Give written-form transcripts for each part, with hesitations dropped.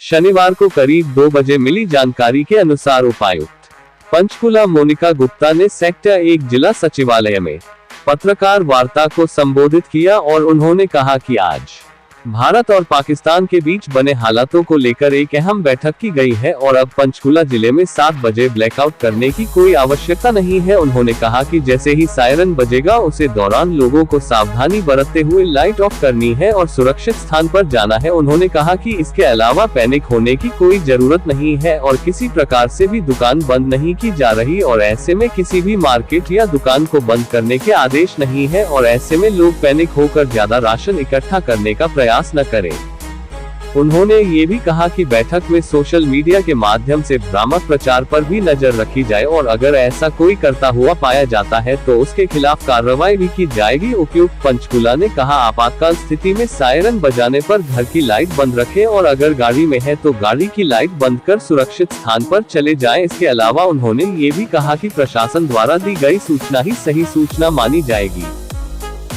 शनिवार को करीब 2 बजे मिली जानकारी के अनुसार उपायुक्त पंचकुला मोनिका गुप्ता ने सेक्टर 1 जिला सचिवालय में पत्रकार वार्ता को संबोधित किया और उन्होंने कहा कि आज भारत और पाकिस्तान के बीच बने हालातों को लेकर एक अहम बैठक की गई है और अब पंचकुला जिले में 7 बजे ब्लैकआउट करने की कोई आवश्यकता नहीं है। उन्होंने कहा कि जैसे ही सायरन बजेगा उसे दौरान लोगों को सावधानी बरतते हुए लाइट ऑफ करनी है और सुरक्षित स्थान पर जाना है। उन्होंने कहा कि इसके अलावा पैनिक होने की कोई जरूरत नहीं है और किसी प्रकार से भी दुकान बंद नहीं की जा रही और ऐसे में किसी भी मार्केट या दुकान को बंद करने के आदेश नहीं है और ऐसे में लोग पैनिक होकर ज्यादा राशन इकट्ठा करने का प्रयास न करें। उन्होंने ये भी कहा कि बैठक में सोशल मीडिया के माध्यम से भ्रामक प्रचार पर भी नजर रखी जाए और अगर ऐसा कोई करता हुआ पाया जाता है तो उसके खिलाफ कार्रवाई भी की जाएगी। उपायुक्त पंचकुला ने कहा, आपातकाल स्थिति में सायरन बजाने पर घर की लाइट बंद रखें और अगर गाड़ी में है तो गाड़ी की लाइट बंद कर सुरक्षित स्थान पर चले जाएं। इसके अलावा उन्होंने ये भी कहा कि प्रशासन द्वारा दी गई सूचना ही सही सूचना मानी जाएगी।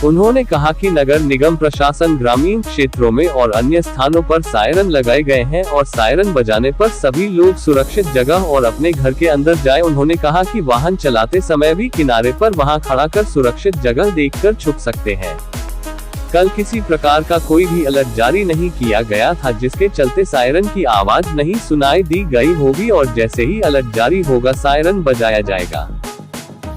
उन्होंने कहा कि नगर निगम प्रशासन ग्रामीण क्षेत्रों में और अन्य स्थानों पर सायरन लगाए गए हैं और सायरन बजाने पर सभी लोग सुरक्षित जगह और अपने घर के अंदर जाएं। उन्होंने कहा कि वाहन चलाते समय भी किनारे पर वहां खड़ा कर सुरक्षित जगह देखकर छुप सकते हैं। कल किसी प्रकार का कोई भी अलर्ट जारी नहीं किया गया था जिसके चलते सायरन की आवाज नहीं सुनाई दी गई होगी और जैसे ही अलर्ट जारी होगा सायरन बजाया जाएगा।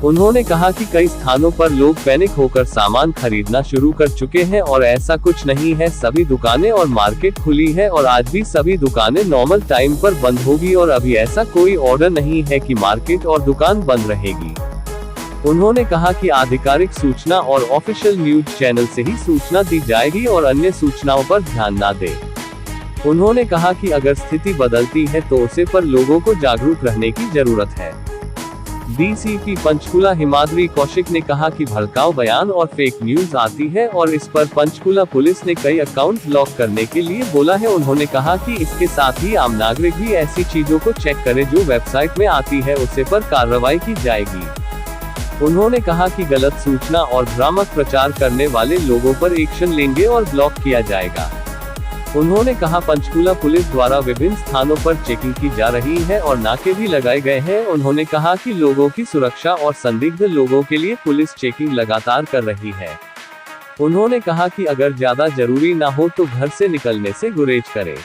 उन्होंने कहा कि कई स्थानों पर लोग पैनिक होकर सामान खरीदना शुरू कर चुके हैं और ऐसा कुछ नहीं है। सभी दुकानें और मार्केट खुली है और आज भी सभी दुकानें नॉर्मल टाइम पर बंद होगी और अभी ऐसा कोई ऑर्डर नहीं है कि मार्केट और दुकान बंद रहेगी। उन्होंने कहा कि आधिकारिक सूचना और ऑफिशियल न्यूज चैनल से ही सूचना दी जाएगी और अन्य सूचनाओं पर ध्यान न दें। उन्होंने कहा कि अगर स्थिति बदलती है तो उसे पर लोगों को जागरूक रहने की जरूरत है। डीसीपी पंचकुला हिमाद्री कौशिक ने कहा कि भड़काऊ बयान और फेक न्यूज आती है और इस पर पंचकुला पुलिस ने कई अकाउंट ब्लॉक करने के लिए बोला है। उन्होंने कहा कि इसके साथ ही आम नागरिक भी ऐसी चीजों को चेक करे जो वेबसाइट में आती है, उसे पर कार्रवाई की जाएगी। उन्होंने कहा कि गलत सूचना और भ्रामक प्रचार करने वाले लोगों पर एक्शन लेंगे और ब्लॉक किया जाएगा। उन्होंने कहा, पंचकुला पुलिस द्वारा विभिन्न स्थानों पर चेकिंग की जा रही है और नाके भी लगाए गए हैं। उन्होंने कहा कि लोगों की सुरक्षा और संदिग्ध लोगों के लिए पुलिस चेकिंग लगातार कर रही है। उन्होंने कहा कि अगर ज्यादा जरूरी ना हो तो घर से निकलने से गुरेज करें।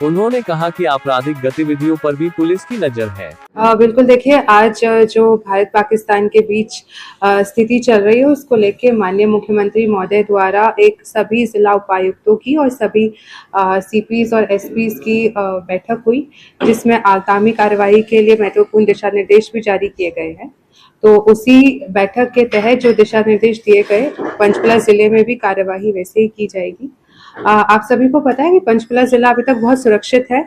उन्होंने कहा कि आपराधिक गतिविधियों पर भी पुलिस की नजर है। बिल्कुल, देखिए, आज जो भारत पाकिस्तान के बीच स्थिति चल रही है उसको लेके माननीय मुख्यमंत्री महोदय द्वारा एक सभी जिला उपायुक्तों की और सभी सीपीज और एसपीज की बैठक हुई, जिसमें आगामी कार्रवाई के लिए महत्वपूर्ण दिशा निर्देश भी जारी किए गए हैं। तो उसी बैठक के तहत जो दिशा निर्देश दिए गए, पंचकुला जिले में भी कार्यवाही वैसे ही की जाएगी। आप सभी को पता है कि पंचकुला जिला अभी तक बहुत सुरक्षित है।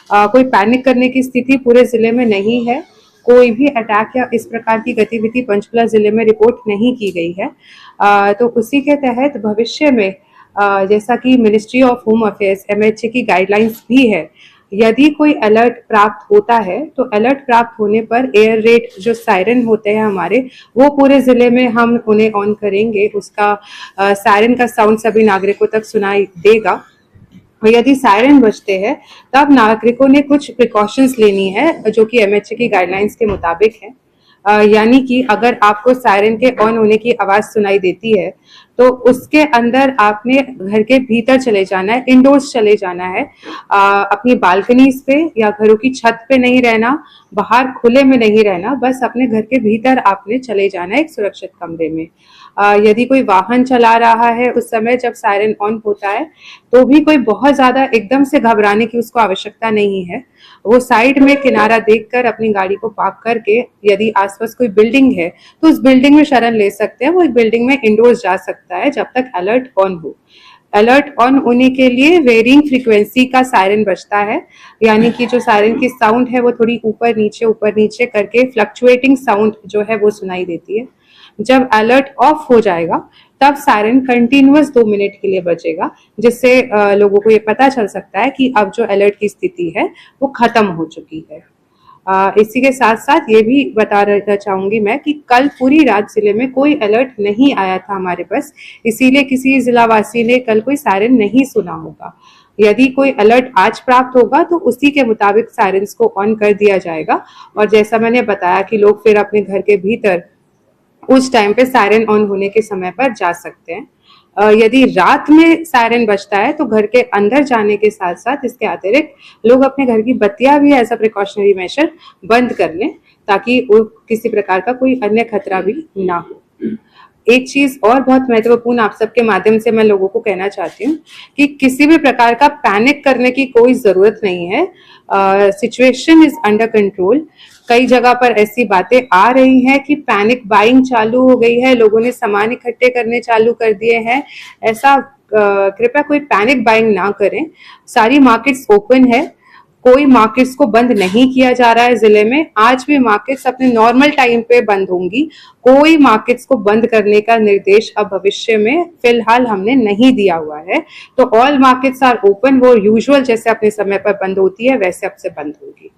कोई पैनिक करने की स्थिति पूरे जिले में नहीं है। कोई भी अटैक या इस प्रकार की गतिविधि पंचकुला जिले में रिपोर्ट नहीं की गई है। तो उसी के तहत भविष्य में जैसा कि ministry of home affairs MHA की गाइडलाइंस भी है, यदि कोई अलर्ट प्राप्त होता है तो अलर्ट प्राप्त होने पर एयर रेड जो सायरन होते हैं हमारे, वो पूरे जिले में हम उन्हें ऑन करेंगे। उसका सायरन का साउंड सभी नागरिकों तक सुनाई देगा। और यदि सायरन बजते हैं तब नागरिकों ने कुछ प्रिकॉशंस लेनी है जो कि MHA की गाइडलाइंस के मुताबिक है। यानी कि अगर आपको सायरन के ऑन होने की आवाज सुनाई देती है तो उसके अंदर आपने घर के भीतर चले जाना है, इंडोर्स चले जाना है। अपनी बालकनीज पे या घरों की छत पे नहीं रहना, बाहर खुले में नहीं रहना, बस अपने घर के भीतर आपने चले जाना है एक सुरक्षित कमरे में। यदि कोई वाहन चला रहा है उस समय जब सायरन ऑन होता है तो भी कोई बहुत ज्यादा एकदम से घबराने की उसको आवश्यकता नहीं है। वो साइड में किनारा देखकर अपनी गाड़ी को पार्क करके, यदि आसपास कोई बिल्डिंग है तो उस बिल्डिंग में शरण ले सकते हैं। वो एक बिल्डिंग में इंडोर्स जा सकता है जब तक अलर्ट ऑन हो। अलर्ट ऑन होने के लिए वेरिंग फ्रीक्वेंसी का सायरन बजता है, यानी कि जो सायरन की साउंड है वो थोड़ी ऊपर नीचे करके फ्लक्चुएटिंग साउंड जो है वो सुनाई देती है। जब अलर्ट ऑफ हो जाएगा तब सायरन कंटिन्यूअस 2 मिनट के लिए बजेगा, जिससे लोगों को ये पता चल सकता है कि अब जो अलर्ट की स्थिति है वो खत्म हो चुकी है। इसी के साथ साथ ये भी बता चाहूंगी मैं कि कल पूरी रात जिले में कोई अलर्ट नहीं आया था हमारे पास, इसीलिए किसी जिलावासी ने कल कोई सायरन नहीं सुना होगा। यदि कोई अलर्ट आज प्राप्त होगा तो उसी के मुताबिक सायरन्स को ऑन कर दिया जाएगा। और जैसा मैंने बताया कि लोग फिर अपने घर के भीतर उस टाइम पे सायरन ऑन होने के समय पर जा सकते हैं। यदि रात में सायरन बजता है तो घर के अंदर जाने के साथ साथ इसके अतिरिक्त लोग अपने घर की बत्तियां भी एज अ प्रिकॉशनरी मेजर बंद कर लें, ताकि किसी प्रकार का कोई अन्य खतरा भी ना हो। एक चीज और बहुत महत्वपूर्ण आप सबके माध्यम से मैं लोगों को कहना चाहती हूँ कि किसी भी प्रकार का पैनिक करने की कोई जरूरत नहीं है। Situation is under control. कई जगह पर ऐसी बातें आ रही हैं कि पैनिक बाइंग चालू हो गई है, लोगों ने सामान इकट्ठे करने चालू कर दिए हैं। ऐसा कृपया कोई पैनिक बाइंग ना करें। सारी मार्केट्स ओपन है, कोई मार्केट्स को बंद नहीं किया जा रहा है जिले में। आज भी मार्केट्स अपने नॉर्मल टाइम पे बंद होंगी। कोई मार्केट्स को बंद करने का निर्देश अब भविष्य में फिलहाल हमने नहीं दिया हुआ है। तो ऑल मार्केट्स आर ओपन, वो यूजुअल जैसे अपने समय पर बंद होती है वैसे अब से बंद होगी।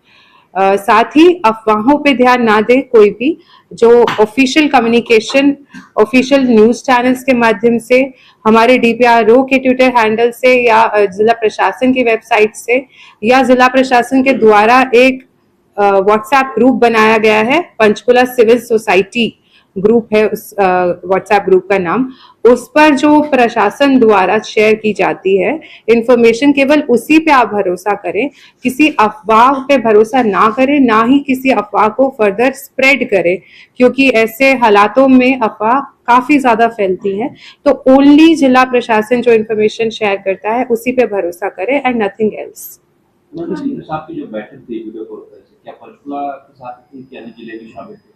साथ ही अफवाहों पे ध्यान ना दे कोई भी। जो official communication official news channels के माध्यम से, हमारे डीपीआरओ के ट्विटर हैंडल से या जिला प्रशासन की वेबसाइट से या जिला प्रशासन के द्वारा एक व्हाट्सएप ग्रुप बनाया गया है, पंचकुला सिविल सोसाइटी ग्रुप है उस व्हाट्सएप ग्रुप का नाम। उस पर जो प्रशासन द्वारा शेयर की जाती है इंफॉर्मेशन, केवल उसी पे आप भरोसा करें। किसी अफवाह पे भरोसा ना करें, ना ही किसी अफवाह को फर्दर स्प्रेड करें, क्योंकि ऐसे हालातों में अफवाह काफी ज्यादा फैलती है। तो ओनली जिला प्रशासन जो इंफॉर्मेशन शेयर करता है उसी पे भरोसा करें एंड नथिंग एल्स। आपकी जो बैठक थी वीडियो कॉन्फ्रेंस से, क्या पंचकुला के साथ थी, क्या जिले भी शामिल थे?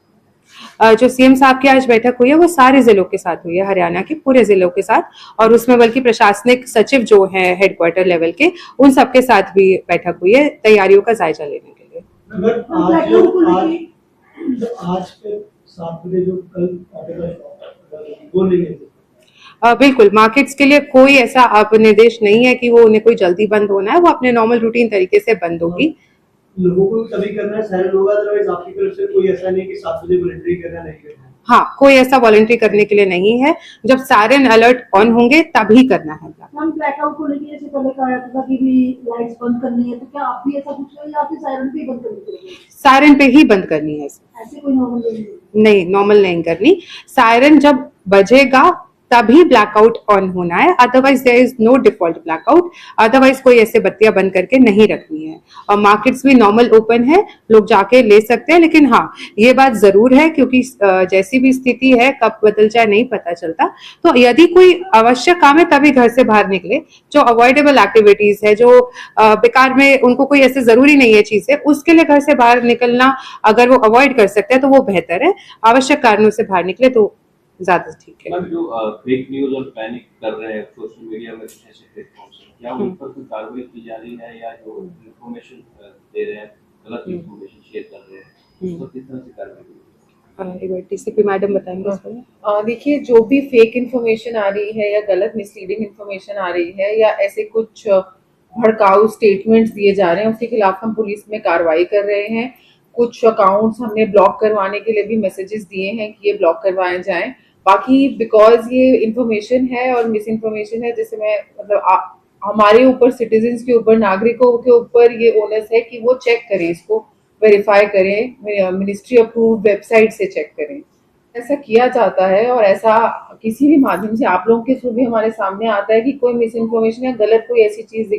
जो सीएम साहब की आज बैठक हुई है वो सारे जिलों के साथ हुई है, हरियाणा के पूरे जिलों के साथ, और उसमें बल्कि प्रशासनिक सचिव जो है हेडक्वार्टर लेवल के, उन सबके साथ भी बैठक हुई है तैयारियों का जायजा लेने के लिए। बिल्कुल, मार्केट्स के लिए कोई ऐसा अब निर्देश नहीं है कि वो उन्हें कोई जल्दी बंद होना है, वो अपने नॉर्मल रूटीन तरीके से बंद होगी। लोगों को तभी करना है, सारे लोग, अदरवाइज आपकी तरफ से कोई ऐसा नहीं कि 7 बजे वॉलंटरी करना नहीं करना है। हाँ, कोई ऐसा वॉलंटरी करने के लिए नहीं है। जब सायरन अलर्ट ऑन होंगे तभी करना है। हम ब्लैकआउट को लेके जैसे पहले कहा था कि भी लाइट्स बंद करनी है, तो क्या आप भी ऐसा कुछ है या फिर सायरन पे ही बंद करनी है? सायरन पे ही बंद करनी है। ऐसे कोई नॉर्मल नहीं, नॉर्मल नहीं करनी। सायरन जब बजेगा तभी ब्लैकआउट ऑन होना है, otherwise there is no default blackout. Otherwise कोई ऐसे बत्तियां बंद करके नहीं रखनी है। और मार्केट्स भी नॉर्मल ओपन है, लोग जाके ले सकते हैं। लेकिन हाँ, ये बात जरूर है क्योंकि जैसी भी स्थिति है कब बदल जाए नहीं पता चलता। तो यदि कोई आवश्यक काम है तभी घर से बाहर निकले। जो अवॉइडेबल एक्टिविटीज है, जो बेकार में उनको कोई ऐसे जरूरी नहीं है चीज है, उसके लिए घर से बाहर निकलना अगर वो अवॉइड कर सकते हैं तो वो बेहतर है। आवश्यक कारणों से बाहर निकले तो ज्यादा ठीक है। जो फेक न्यूज और पैनिक कर रहे हैं सोशल मीडिया में, ऐसे प्लेटफॉर्म्स हैं, क्या उन पर कोई कार्रवाई की जा रही है, या जो इंफॉर्मेशन दे रहे हैं, गलत इंफॉर्मेशन शेयर कर रहे हैं, उस पर किस तरह से कार्रवाई? एक बार टीसीपी मैडम बताएंगे इस पर। देखिए, जो भी फेक इन्फॉर्मेशन आ रही है या गलत मिसलीडिंग इन्फॉर्मेशन आ रही है या ऐसे कुछ भड़काऊ स्टेटमेंट्स दिए जा रहे हैं, उसके खिलाफ हम पुलिस में कार्रवाई कर रहे हैं। कुछ अकाउंट्स हमने ब्लॉक करवाने के लिए भी मैसेजेस दिए हैं कि ये ब्लॉक करवाए जाएं। बाकी बिकॉज ये इन्फॉर्मेशन है और मिस इन्फॉर्मेशन है, जैसे मैं मतलब हमारे ऊपर, सिटीजन्स के ऊपर, नागरिकों के ऊपर ये ओनस है कि वो चेक करें, इसको वेरीफाई करें, मिनिस्ट्री अप्रूव्ड वेबसाइट से चेक करें। ऐसा किया जाता है और ऐसा किसी भी माध्यम से आप लोगों के थ्रू भी हमारे सामने आता है कि कोई मिस इन्फॉर्मेशन या गलत कोई ऐसी चीज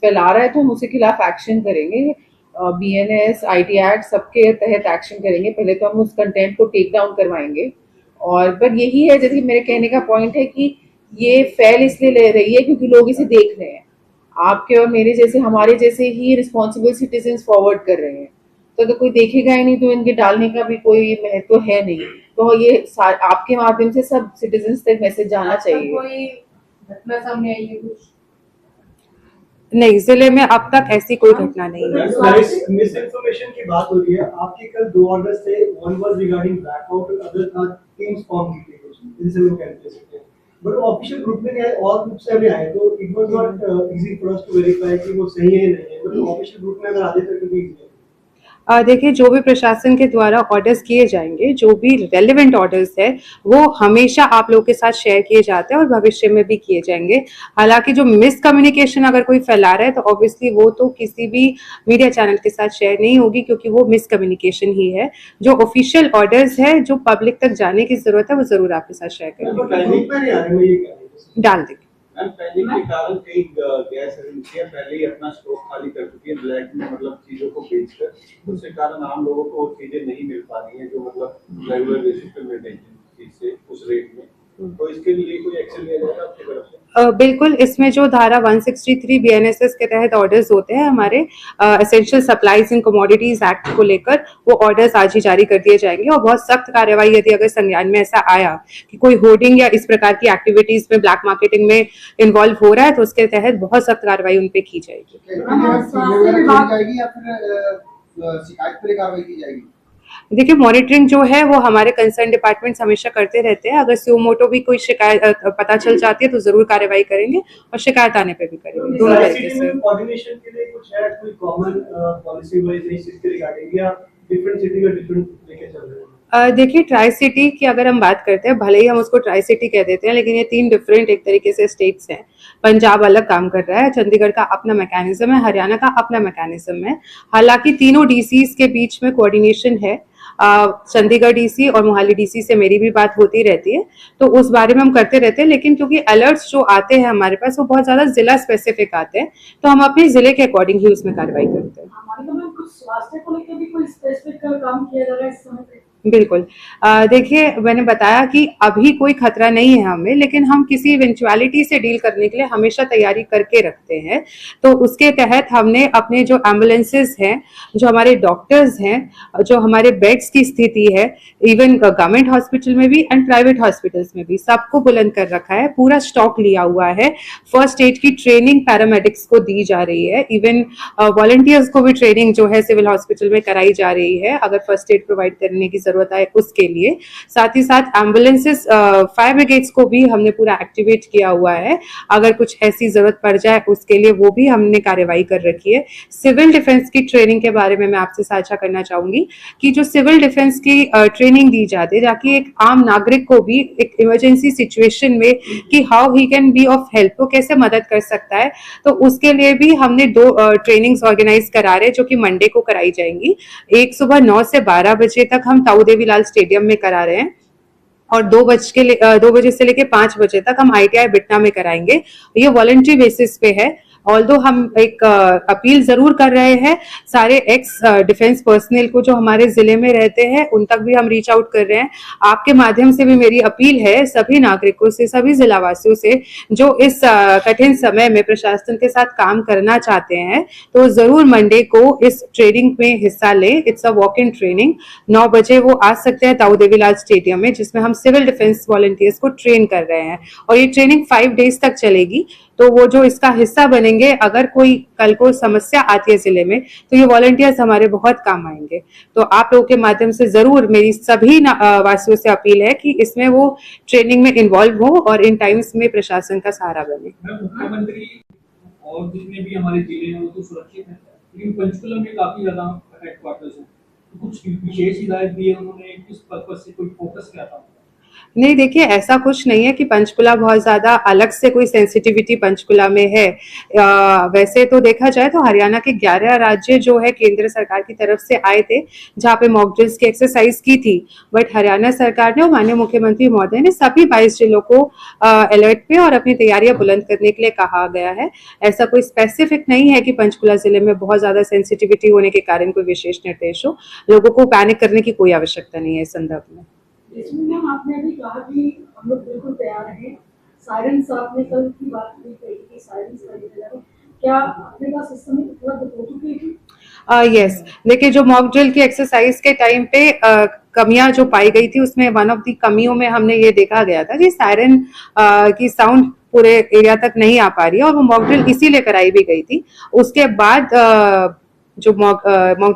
फैला रहा है तो हम उसके खिलाफ एक्शन करेंगे। BNS, IT एक्ट सबके तहत एक्शन करेंगे। पहले तो हम उस कंटेंट को टेक डाउन करवाएंगे। और पर यही है, जैसे मेरे कहने का पॉइंट है कि ये फैल इसलिए ले रही है क्योंकि लोग इसे देख रहे हैं। आपके और मेरे जैसे, हमारे जैसे ही रिस्पॉन्सिबल सिटीजन्स फॉरवर्ड कर रहे हैं, तो अगर कोई देखेगा ही नहीं तो इनके डालने का भी कोई महत्व है नहीं। तो ये आपके माध्यम से सब सिटीजन्स तक मैसेज जाना चाहिए। कोई घटना सामने आई है कुछ? नहीं, जिले में अब तक ऐसी कोई घटना नहीं है। मिस इन्फॉर्मेशन की बात हो रही है आपकी। कल 2 ऑर्डर थे, वन वाज रिगार्डिंग ब्लैकआउट और अदर था टीम्स फॉर्म की थी कुछ, इनसे लोग कहते हैं। बट ऑफिशियल ग्रुप में क्या है, और ग्रुप से भी आए तो it was not easy for us to verify कि वो सही है या नहीं है। बट ऑफिशियल ग्रुप में अगर आधे तक भी इजी है। देखिए, जो भी प्रशासन के द्वारा ऑर्डर्स किए जाएंगे, जो भी रेलेवेंट ऑर्डर्स है, वो हमेशा आप लोगों के साथ शेयर किए जाते हैं और भविष्य में भी किए जाएंगे। हालांकि जो मिसकम्युनिकेशन अगर कोई फैला रहा है तो ऑब्वियसली वो तो किसी भी मीडिया चैनल के साथ शेयर नहीं होगी, क्योंकि वो मिसकम्युनिकेशन ही है। जो ऑफिशियल ऑर्डर्स है, जो पब्लिक तक जाने की जरूरत है, वो जरूर आपके साथ शेयर करेंगे, ग्रुप में नहीं आ रहे, वो ये कह रहे हैं। डाल देंगे। मैम पैनिक के कारण कई गैस एजेंसियां पहले ही अपना स्टॉक खाली कर चुकी है ब्लैक में, मतलब चीजों को बेचकर। उसके कारण आम लोगों को वो चीजें नहीं मिल पा रही हैं जो मतलब रेगुलर बेसिस पे मिलती चीज से उस रेट में। तो इसके लिए कोई एक्शन लिया जाएगा आपकी तरफ से? बिल्कुल, इसमें जो धारा 163 बीएनएसएस के तहत ऑर्डर्स होते हैं हमारे essential supplies and commodities act को लेकर, वो ऑर्डर्स आज ही जारी कर दिए जाएंगे और बहुत सख्त कार्रवाई यदि अगर संज्ञान में ऐसा आया कि कोई होर्डिंग या इस प्रकार की एक्टिविटीज में ब्लैक मार्केटिंग में इन्वॉल्व हो रहा है, तो उसके तहत बहुत सख्त कार्रवाई उन पे की जाएगी। शिकायत पर कार्रवाई की जाएगी? देखिए, मॉनिटरिंग जो है वो हमारे कंसर्न डिपार्टमेंट्स हमेशा करते रहते हैं। अगर सुमोटो भी कोई शिकायत पता चल जाती है तो जरूर कार्रवाई करेंगे और शिकायत आने पे भी करेंगे, दोनों तरीके से। कोऑर्डिनेशन के लिए कुछ है, कोई कॉमन पॉलिसी वाइज इस चीज के रिगार्डिंग, या डिफरेंट सिटी का डिफरेंट लेके चल रहे हैं? देखिए, ट्राई सिटी की अगर हम बात करते हैं, भले ही हम उसको ट्राई सिटी कह देते हैं, लेकिन ये 3 डिफरेंट एक तरीके से स्टेट्स हैं। पंजाब अलग काम कर रहा है, चंडीगढ़ का अपना मैकेनिज्म है, हरियाणा का अपना मैकेनिज्म है। हालांकि तीनों डीसीज के बीच में कोऑर्डिनेशन है। चंडीगढ़ डीसी और मोहाली डीसी से मेरी भी बात होती रहती है, तो उस बारे में हम करते रहते हैं। लेकिन क्योंकि अलर्ट्स जो आते हैं हमारे पास वो बहुत ज्यादा जिला स्पेसिफिक आते हैं, तो हम अपने जिले के अकॉर्डिंग ही उसमें कार्रवाई करते हैं। हमारे तो कुछ स्वास्थ्य को लेकर भी कोई स्पेसिफिक काम किया जा रहा है इस समय पे? बिल्कुल। देखिए, मैंने बताया कि अभी कोई खतरा नहीं है हमें, लेकिन हम किसी इवेंचुअलिटी से डील करने के लिए हमेशा तैयारी करके रखते हैं। तो उसके तहत हमने अपने जो एम्बुलेंसेज हैं, जो हमारे डॉक्टर्स हैं, जो हमारे बेड्स की स्थिति है, इवन गवर्नमेंट हॉस्पिटल में भी एंड प्राइवेट हॉस्पिटल्स में भी, सबको बुलंद कर रखा है। पूरा स्टॉक लिया हुआ है। फर्स्ट एड की ट्रेनिंग पैरामेडिक्स को दी जा रही है। इवन वॉलंटियर्स को भी ट्रेनिंग जो है सिविल हॉस्पिटल में कराई जा रही है, अगर फर्स्ट एड प्रोवाइड करने की जरूरत है उसके लिए। साथ ही साथ एम्बुलेंसेस, फायर ब्रिगेड्स को भी हमने पूरा एक्टिवेट किया हुआ है। अगर कुछ ऐसी जरूरत पड़ जाए उसके लिए वो भी हमने कार्रवाई कर रखी है। सिविल डिफेंस की ट्रेनिंग के बारे में मैं आपसे साझा करना चाहूंगी कि जो सिविल डिफेंस की ट्रेनिंग दी जाती है, ताकि एक आम नागरिक को भी एक इमरजेंसी सिचुएशन में कि how he can be of help, वो कैसे मदद कर सकता है, तो उसके लिए भी हमने 2 ट्रेनिंग्स ऑर्गेनाइज करा रहे हैं, जो कि मंडे को कराई जाएंगी। एक सुबह 9 से 12 बजे तक हम ताऊ देवीलाल स्टेडियम में करा रहे हैं, और 2 बजे से लेके 5 बजे तक हम ITI बिटना में कराएंगे। ये वॉलंटरी बेसिस पे है। ऑल्दो हम एक अपील जरूर कर रहे हैं सारे एक्स डिफेंस पर्सनल को जो हमारे जिले में रहते हैं, उन तक भी हम रीच आउट कर रहे हैं। आपके माध्यम से भी मेरी अपील है सभी नागरिकों से, सभी जिलावासियों से, जो इस कठिन समय में प्रशासन के साथ काम करना चाहते हैं, तो जरूर मंडे को इस ट्रेनिंग में हिस्सा लें। It's a walk in training. 9 बजे वो आ सकते हैं ताऊ देवीलाल स्टेडियम में, जिसमें हम सिविल डिफेंस वॉलंटियर्स को ट्रेन कर रहे हैं, और ये ट्रेनिंग 5 डेज तक चलेगी। तो वो जो इसका हिस्सा बनेंगे, अगर कोई कल को समस्या आती है जिले में, तो ये वॉलंटियर्स हमारे बहुत काम आएंगे। तो आप लोगों के माध्यम से जरूर मेरी सभी वासियों से अपील है कि इसमें वो ट्रेनिंग में इन्वॉल्व हो और इन टाइम्स में प्रशासन का सहारा बने। मुख्यमंत्री और जितने भी हमारे जिले हैं वो तो सुरक्षित हैं, लेकिन पंचकुला में काफी ज्यादा हेडक्वार्टर्स हैं, तो कुछ विशेष हिदायत दी है उन्होंने, किस पर्पज से, कोई फोकस क्या था? नहीं, देखिए, ऐसा कुछ नहीं है कि पंचकुला बहुत ज्यादा अलग से कोई सेंसिटिविटी पंचकुला में है। वैसे तो देखा जाए तो हरियाणा के 11 राज्य जो है केंद्र सरकार की तरफ से आए थे, जहाँ पे मॉक ड्रिल्स की एक्सरसाइज की थी, बट हरियाणा सरकार ने और माननीय मुख्यमंत्री महोदय ने सभी 22 जिलों को अलर्ट पे और अपनी तैयारियां बुलंद करने के लिए कहा गया है। ऐसा कोई स्पेसिफिक नहीं है कि पंचकुला जिले में बहुत ज्यादा सेंसिटिविटी होने के कारण कोई विशेष निर्देश हो। लोगों को पैनिक करने की कोई आवश्यकता नहीं है इस संदर्भ में। इसमें मैम आपने अभी कहा कि हम लोग बिल्कुल तैयार हैं। साइरेंस आपने कल की बात कही कि साइरेंस का दिया जाए, क्या अपने पास इस समय उपलब्ध हो चुकी थी? यस, देखिए, जो मॉक ड्रिल की एक्सरसाइज के टाइम पे कमियां जो पाई गई थी, उसमें वन ऑफ दी कमियों में हमने ये देखा गया था कि सायरन की साउंड पूरे एरिया तक नहीं आ पा रही है, और वो मॉक ड्रिल इसीलिए कराई भी गई थी। उसके बाद जो मॉक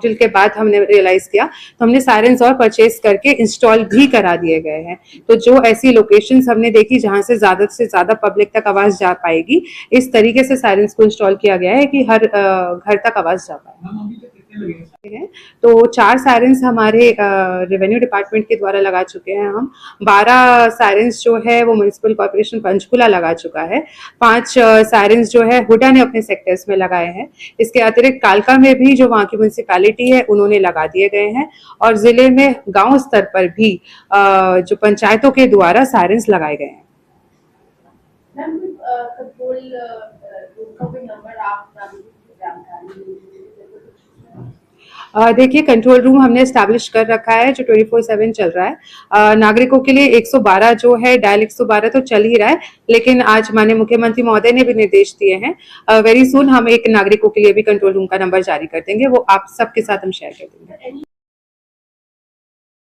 ड्रिल के बाद हमने रियलाइज किया, तो हमने सायरन्स और परचेज करके इंस्टॉल भी करा दिए गए हैं। तो जो ऐसी लोकेशंस हमने देखी जहां से ज्यादा पब्लिक तक आवाज जा पाएगी, इस तरीके से सायरन्स को इंस्टॉल किया गया है कि हर घर तक आवाज जा पाए। कितने लगेंगे? हैं। तो 4 सायरन्स हमारे रेवेन्यू डिपार्टमेंट के द्वारा लगा चुके हैं हम। 12 सायरन्स जो है वो म्युनिसिपल कॉर्पोरेशन पंचकुला लगा चुका है। 5 सायरन्स जो है हुडा ने अपने सेक्टर्स में लगाए हैं। इसके अतिरिक्त कालका में भी जो वहाँ की म्युनिसिपैलिटी है उन्होंने लगा दिए गए हैं और जिले में गांव स्तर पर भी जो पंचायतों के द्वारा सायरन्स लगाए गए हैं। मैम कंट्रोल रूम का कोई नंबर आप जानकारी देखिए, कंट्रोल रूम हमने एस्टैब्लिश कर रखा है जो 24/7 चल रहा है। नागरिकों के लिए 112 जो है, डायल 112 तो चल ही रहा है, लेकिन आज माननीय मुख्यमंत्री महोदय ने भी निर्देश दिए हैं। वेरी सून हम एक नागरिकों के लिए भी कंट्रोल रूम का नंबर जारी कर देंगे, वो आप सबके साथ हम शेयर कर देंगे।